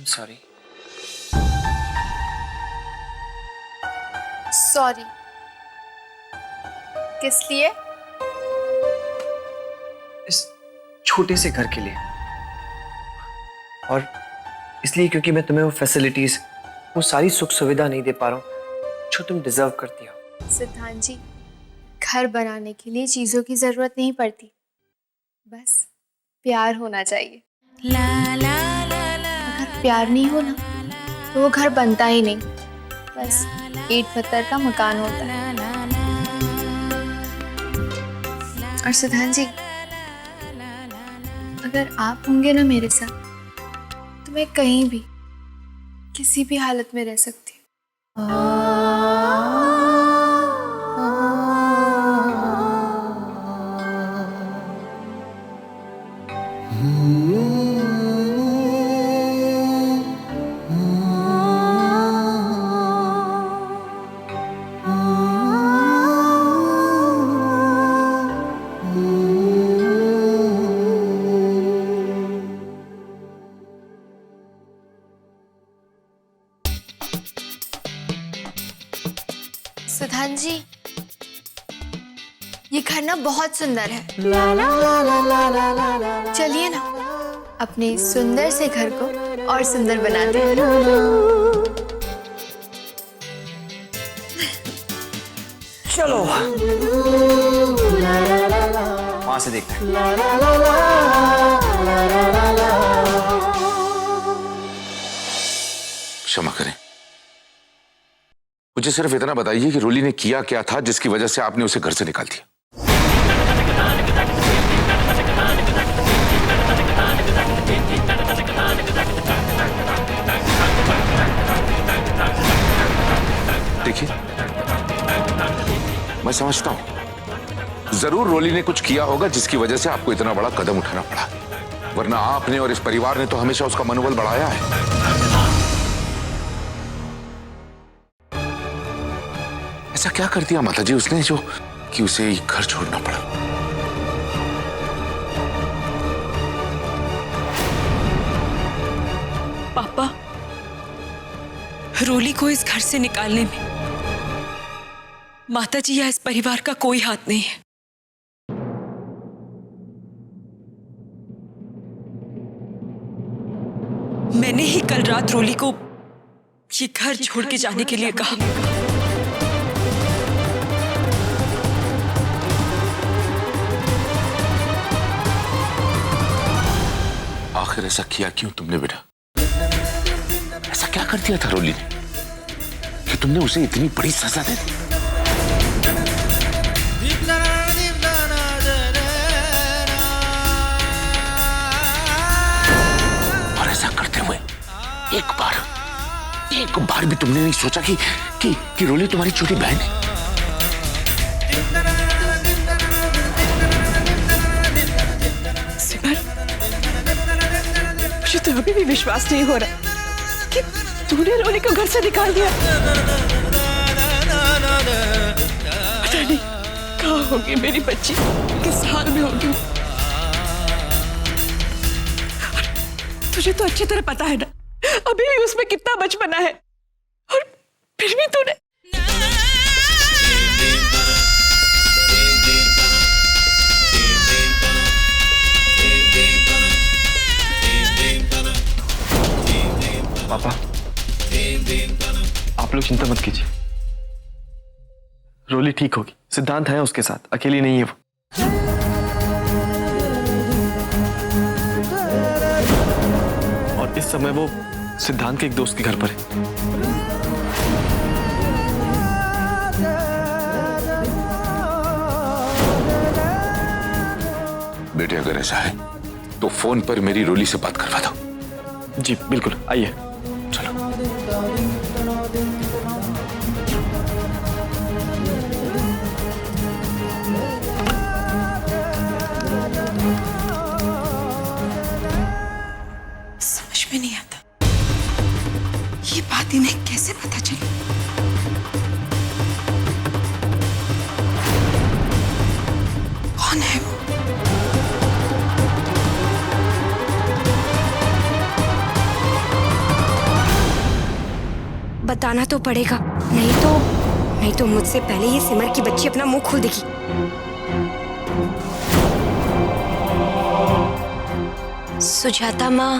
I'm sorry. Sorry किस लिए? इस छोटे से घर के लिए, और इसलिए क्योंकि मैं तुम्हें वो फैसिलिटीज, वो सारी सुख सुविधा नहीं दे पा रहा हूँ जो तुम डिजर्व करती हो। सिद्धांत जी, घर बनाने के लिए चीजों की जरूरत नहीं पड़ती, बस प्यार होना चाहिए। अगर प्यार नहीं हो ना तो वो घर बनता ही नहीं, बस ईंट पत्थर का मकान होता है। और सिद्धांत जी, अगर आप होंगे ना मेरे साथ तो मैं कहीं भी किसी भी हालत में रह सकती हूँ। सिद्धांत जी, ये घर ना बहुत सुंदर है। चलिए ना अपने सुंदर से घर को और सुंदर बनाते हैं। चलो वहां से देखते हैं। क्षमा करें, मुझे सिर्फ इतना बताइए कि रोली ने किया क्या था जिसकी वजह से आपने उसे घर से निकाल दिया। देखिए, मैं समझता हूं जरूर रोली ने कुछ किया होगा जिसकी वजह से आपको इतना बड़ा कदम उठाना पड़ा, वरना आपने और इस परिवार ने तो हमेशा उसका मनोबल बढ़ाया है। ऐसा क्या कर दिया माताजी उसने जो कि उसे घर छोड़ना पड़ा? पापा, रोली को इस घर से निकालने में माताजी या इस परिवार का कोई हाथ नहीं है। मैंने ही कल रात रोली को ये घर छोड़ के जाने के लिए कहा। आखिर ऐसा किया क्यों तुमने बेटा? ऐसा क्या कर दिया था रोली ने कि तुमने उसे इतनी बड़ी सजा दे दी? और ऐसा करते हुए एक बार भी तुमने नहीं सोचा कि रोली तुम्हारी छोटी बहन है? मुझे तो अभी भी विश्वास नहीं हो रहा कि तूने रोली को घर से निकाल दिया। पता नहीं कहाँ होगी मेरी बच्ची, किस हाल में होगी। तुझे तो अच्छी तरह पता है ना अभी भी उसमें कितना बचपना है, और फिर भी तूने। पापा, आप लोग चिंता मत कीजिए, रोली ठीक होगी। सिद्धांत है उसके साथ, अकेली नहीं है वो। और इस समय वो सिद्धांत के एक दोस्त के घर पर है। बेटे, अगर ऐसा है तो फोन पर मेरी रोली से बात करवा दो। जी बिल्कुल, आइए चलो। समझ में नहीं आता ये बात इन्हें कैसे पता चली। कौन है वो? बताना तो पड़ेगा, नहीं तो मुझसे पहले ये सिमर की बच्ची अपना मुंह खोल देगी। सुजाता माँ,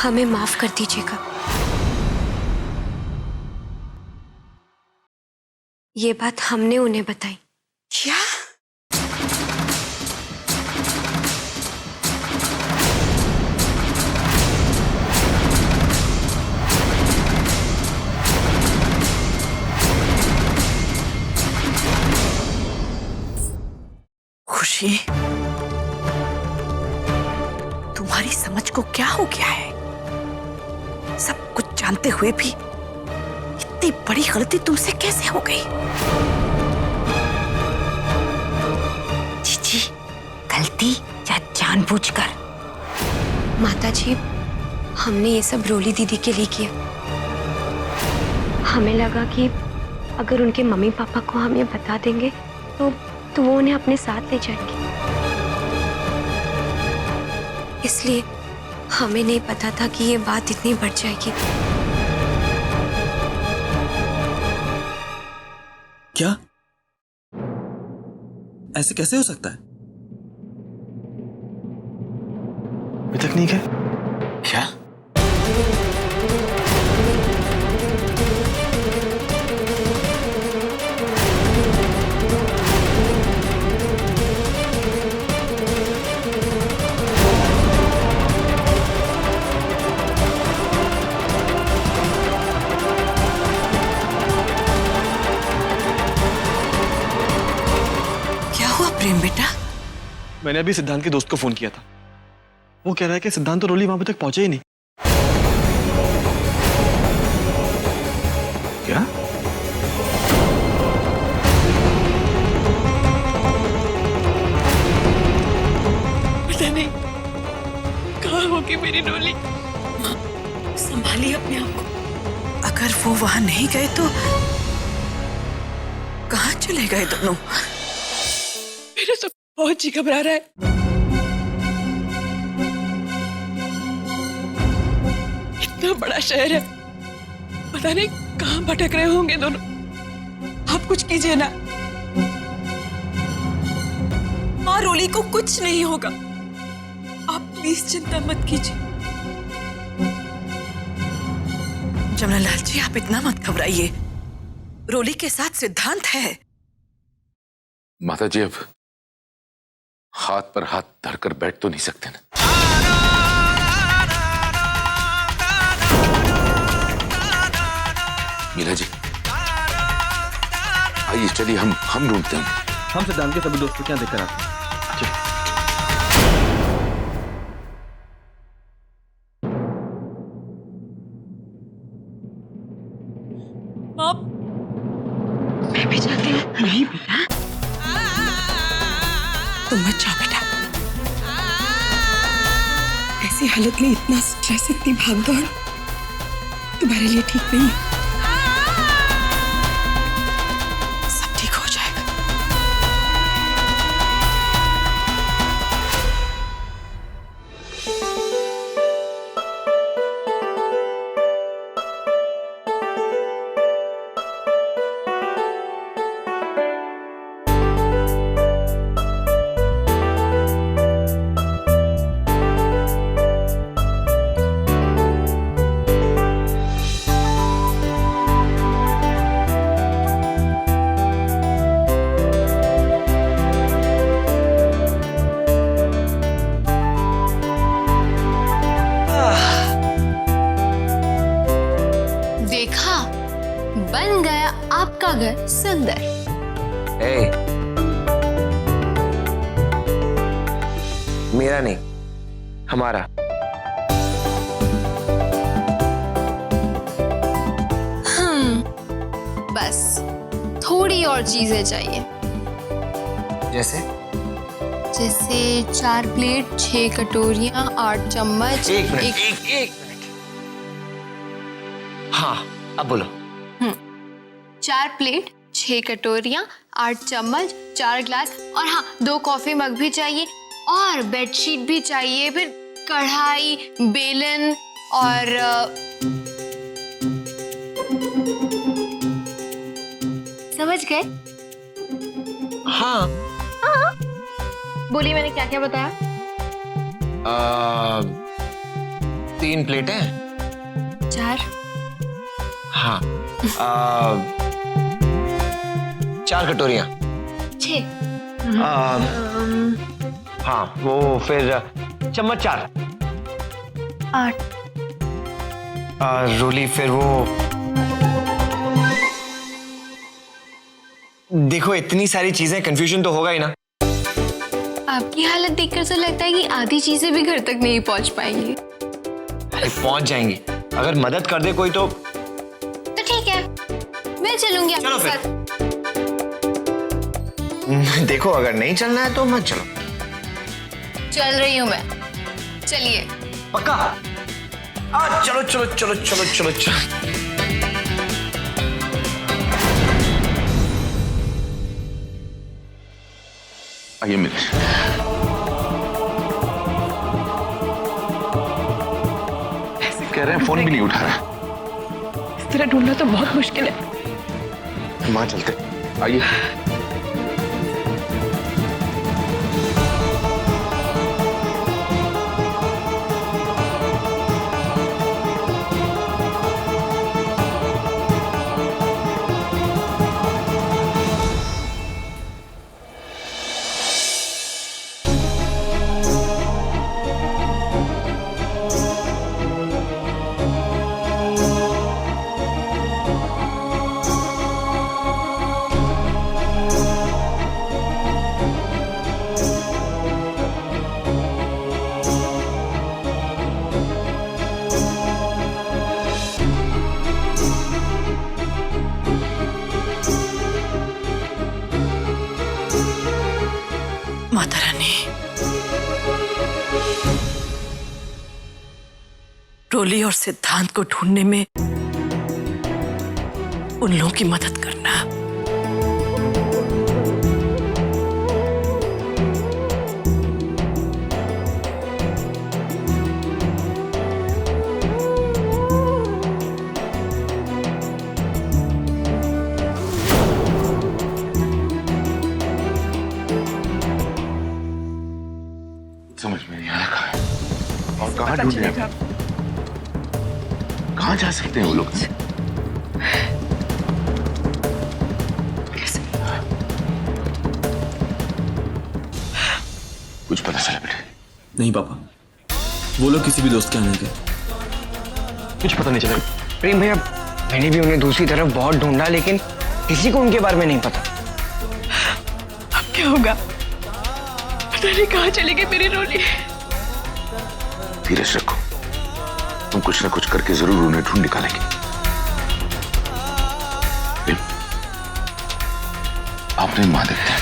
हमें माफ कर दीजिएगा। ये बात हमने उन्हें बताई। क्या? खुशी, तुम्हारी समझ को क्या हो गया है? सब कुछ जानते हुए भी इतनी बड़ी गलती तुमसे कैसे हो गई? जीजी, गलती या जानबूझकर? माताजी, हमने ये सब रोली दीदी के लिए किया। हमें लगा कि अगर उनके मम्मी पापा को हम ये बता देंगे तो वो उन्हें अपने साथ ले जाएंगे। इसलिए हमें नहीं पता था कि ये बात इतनी बढ़ जाएगी। क्या? ऐसे कैसे हो सकता है? अभी तक नहीं गए? क्या? क्या हुआ प्रेम बेटा? मैंने अभी सिद्धांत के दोस्त को फोन किया था। वो कह रहा है कि सिद्धांत और रोली वहां तक पहुंचे ही नहीं। क्या? पता नहीं कहाँ होगी मेरी डोली। संभालिए अपने आप को। अगर वो वहां नहीं गए तो कहाँ चले गए दोनों? मेरे तो बहुत ही घबरा रहा है। इतना बड़ा शहर है, पता नहीं कहाँ भटक रहे होंगे दोनों। आप कुछ कीजिए ना। माँ रोली को कुछ नहीं होगा, आप प्लीज चिंता मत कीजिए। जमनालाल जी, आप इतना मत घबराइए। रोली के साथ सिद्धांत है। माताजी, अब हाथ पर हाथ धरकर बैठ तो नहीं सकते ना। मीरा जी, आइए चलिए हम ढूंढते हैं। हम सिद्धांत के सभी दोस्तों के यहाँ देखकर आते हैं। चलिए। मैं भी जाती हूँ। नहीं बेटा, तुम मत जाओ बेटा। ऐसी हालत में इतना स्ट्रेस, इतनी भागदौड़ तुम्हारे लिए ठीक नहीं है। सब ठीक हो जाएगा। बन गया आपका घर सुंदर। मेरा नहीं, हमारा। बस थोड़ी और चीजें चाहिए। जैसे? जैसे 4 प्लेट, 6 कटोरियां, 8 चम्मच। एक मिनट। हाँ, अब बोलो। 4 प्लेट, 6 कटोरियां, 8 चम्मच, 4 ग्लास और हाँ 2 कॉफी मग भी चाहिए। और बेडशीट भी चाहिए, फिर कढ़ाई, बेलन और समझ गए? हाँ। बोली मैंने क्या क्या बताया? 3 प्लेटें। 4। हाँ। 4 कटोरियाँ। 6। हाँ, वो फिर चम्मच 4। 8। रोली फिर वो, देखो इतनी सारी चीजें, कंफ्यूजन तो होगा ही ना। आपकी हालत देखकर तो लगता है कि आधी चीजें भी घर तक नहीं पहुंच पाएंगी। अरे पहुंच जाएंगी, अगर मदद कर दे कोई तो ठीक है, मैं चलूंगी चलो आपके फिर। साथ। देखो अगर नहीं चलना है तो मत चलो। चल रही हूँ मैं, चलिए। पक्का? चलो चलो चलो चलो चलो चलो। आइए मिले। ऐसे कह रहे हैं फोन भी नहीं उठा रहा। इस तरह ढूंढना तो बहुत मुश्किल है। वहां चलते, आइए। माता रानी, रोली और सिद्धांत को ढूंढने में उन लोगों की मदद करना। समझ में नहीं आ रहा और कहाँ ढूंढे आप? कहाँ जा सकते हैं वो लोग? कुछ पता चला बेटे? नहीं पापा, वो लोग किसी भी दोस्त के आने थे। कुछ पता नहीं चला। प्रेम भैया, मैंने भी उन्हें दूसरी तरफ बहुत ढूंढा, लेकिन किसी को उनके बारे में नहीं पता। अब क्या होगा? पता नहीं कहाँ चली गई मेरी रोली। धीरज रखो, तुम कुछ ना कुछ करके जरूर उन्हें ढूंढ निकालेंगे। आपने माँ देखते हैं।